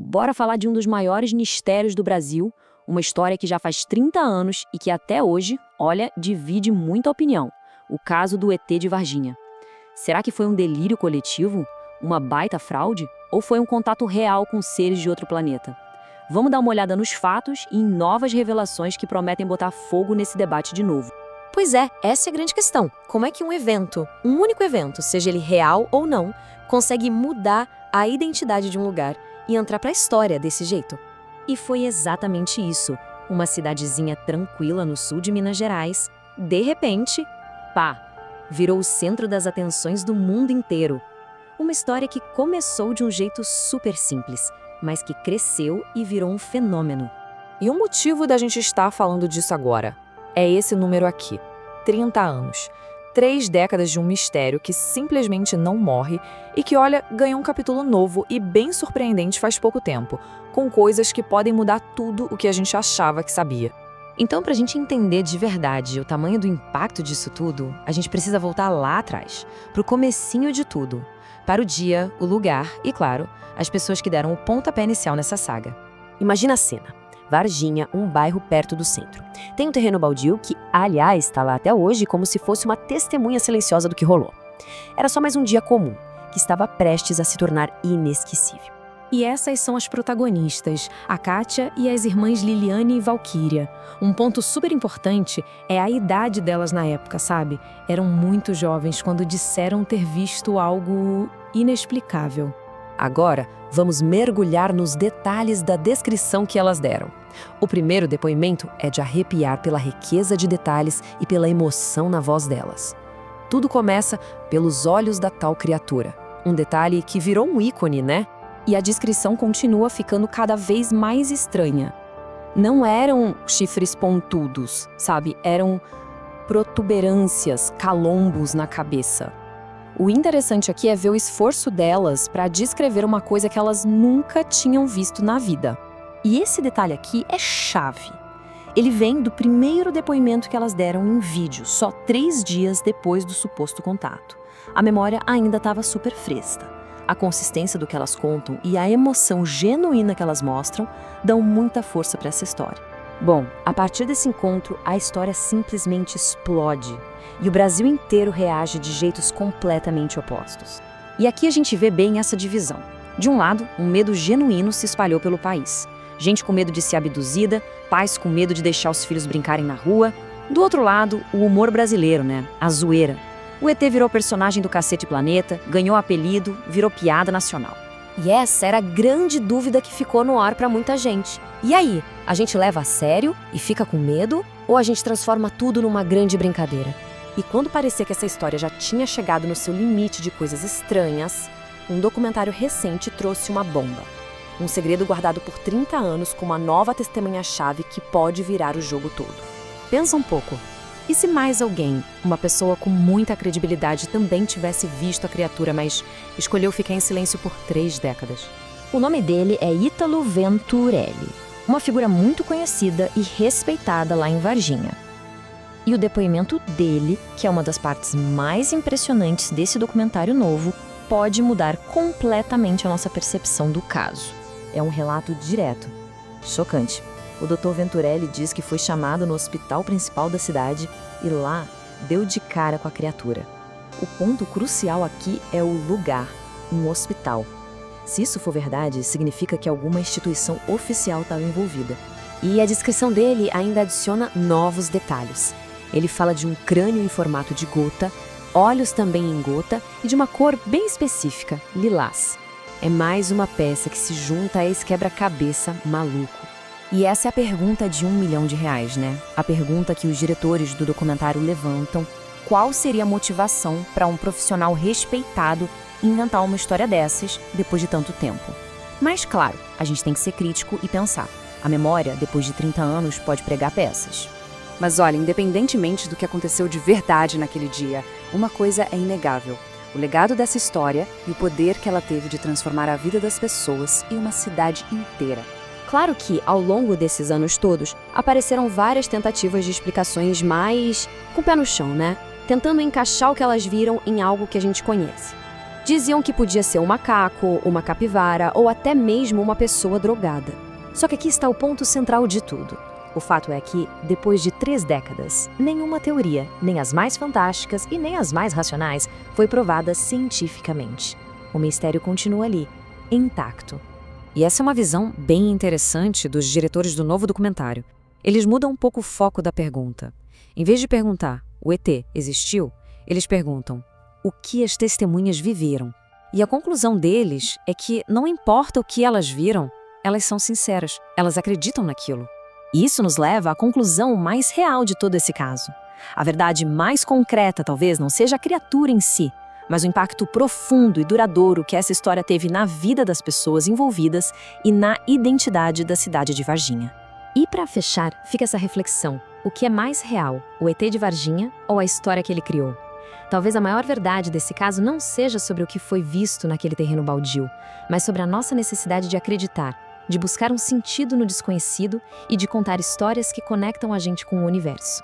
Bora falar de um dos maiores mistérios do Brasil, uma história que já faz 30 anos e que até hoje, olha, divide muita opinião. O caso do ET de Varginha. Será que foi um delírio coletivo? Uma baita fraude? Ou foi um contato real com seres de outro planeta? Vamos dar uma olhada nos fatos e em novas revelações que prometem botar fogo nesse debate de novo. Pois é, essa é a grande questão. Como é que um evento, um único evento, seja ele real ou não, consegue mudar a identidade de um lugar e entrar para a história desse jeito? E foi exatamente isso. Uma cidadezinha tranquila no sul de Minas Gerais, de repente, pá, virou o centro das atenções do mundo inteiro. Uma história que começou de um jeito super simples, mas que cresceu e virou um fenômeno. E o motivo da gente estar falando disso agora é esse número aqui, 30 anos. 3 décadas de um mistério que simplesmente não morre e que, olha, ganhou um capítulo novo e bem surpreendente faz pouco tempo, com coisas que podem mudar tudo o que a gente achava que sabia. Então, para a gente entender de verdade o tamanho do impacto disso tudo, a gente precisa voltar lá atrás, para o comecinho de tudo, para o dia, o lugar e, claro, as pessoas que deram o pontapé inicial nessa saga. Imagina a cena. Varginha, um bairro perto do centro. Tem um terreno baldio que, aliás, está lá até hoje como se fosse uma testemunha silenciosa do que rolou. Era só mais um dia comum, que estava prestes a se tornar inesquecível. E essas são as protagonistas, a Kátia e as irmãs Liliane e Valquíria. Um ponto super importante é a idade delas na época, sabe? Eram muito jovens quando disseram ter visto algo inexplicável. Agora, vamos mergulhar nos detalhes da descrição que elas deram. O primeiro depoimento é de arrepiar pela riqueza de detalhes e pela emoção na voz delas. Tudo começa pelos olhos da tal criatura. Um detalhe que virou um ícone, né? E a descrição continua ficando cada vez mais estranha. Não eram chifres pontudos, sabe? Eram protuberâncias, calombos na cabeça. O interessante aqui é ver o esforço delas para descrever uma coisa que elas nunca tinham visto na vida. E esse detalhe aqui é chave. Ele vem do primeiro depoimento que elas deram em vídeo, só 3 dias depois do suposto contato. A memória ainda estava super fresca. A consistência do que elas contam e a emoção genuína que elas mostram dão muita força para essa história. Bom, a partir desse encontro, a história simplesmente explode. E o Brasil inteiro reage de jeitos completamente opostos. E aqui a gente vê bem essa divisão. De um lado, um medo genuíno se espalhou pelo país. Gente com medo de ser abduzida, pais com medo de deixar os filhos brincarem na rua. Do outro lado, o humor brasileiro, né? A zoeira. O ET virou personagem do Cacete Planeta, ganhou apelido, virou piada nacional. E essa era a grande dúvida que ficou no ar para muita gente. E aí, a gente leva a sério e fica com medo? Ou a gente transforma tudo numa grande brincadeira? E quando parecia que essa história já tinha chegado no seu limite de coisas estranhas, um documentário recente trouxe uma bomba. Um segredo guardado por 30 anos com uma nova testemunha-chave que pode virar o jogo todo. Pensa um pouco. E se mais alguém, uma pessoa com muita credibilidade, também tivesse visto a criatura, mas escolheu ficar em silêncio por 3 décadas? O nome dele é Ítalo Venturelli, uma figura muito conhecida e respeitada lá em Varginha. E o depoimento dele, que é uma das partes mais impressionantes desse documentário novo, pode mudar completamente a nossa percepção do caso. É um relato direto. Chocante. O Dr. Venturelli diz que foi chamado no hospital principal da cidade e lá deu de cara com a criatura. O ponto crucial aqui é o lugar, um hospital. Se isso for verdade, significa que alguma instituição oficial estava envolvida. E a descrição dele ainda adiciona novos detalhes. Ele fala de um crânio em formato de gota, olhos também em gota e de uma cor bem específica, lilás. É mais uma peça que se junta a esse quebra-cabeça maluco. E essa é a pergunta de R$1 milhão, né? A pergunta que os diretores do documentário levantam. Qual seria a motivação para um profissional respeitado inventar uma história dessas depois de tanto tempo? Mas, claro, a gente tem que ser crítico e pensar. A memória, depois de 30 anos, pode pregar peças. Mas olha, independentemente do que aconteceu de verdade naquele dia, uma coisa é inegável. O legado dessa história e o poder que ela teve de transformar a vida das pessoas e uma cidade inteira. Claro que, ao longo desses anos todos, apareceram várias tentativas de explicações mais com o pé no chão, né? Tentando encaixar o que elas viram em algo que a gente conhece. Diziam que podia ser um macaco, uma capivara ou até mesmo uma pessoa drogada. Só que aqui está o ponto central de tudo. O fato é que, depois de 3 décadas, nenhuma teoria, nem as mais fantásticas e nem as mais racionais, foi provada cientificamente. O mistério continua ali, intacto. E essa é uma visão bem interessante dos diretores do novo documentário. Eles mudam um pouco o foco da pergunta. Em vez de perguntar, o ET existiu? Eles perguntam, o que as testemunhas viveram? E a conclusão deles é que não importa o que elas viram, elas são sinceras, elas acreditam naquilo. E isso nos leva à conclusão mais real de todo esse caso. A verdade mais concreta talvez não seja a criatura em si, mas o impacto profundo e duradouro que essa história teve na vida das pessoas envolvidas e na identidade da cidade de Varginha. E para fechar, fica essa reflexão. O que é mais real, o ET de Varginha ou a história que ele criou? Talvez a maior verdade desse caso não seja sobre o que foi visto naquele terreno baldio, mas sobre a nossa necessidade de acreditar, de buscar um sentido no desconhecido e de contar histórias que conectam a gente com o universo.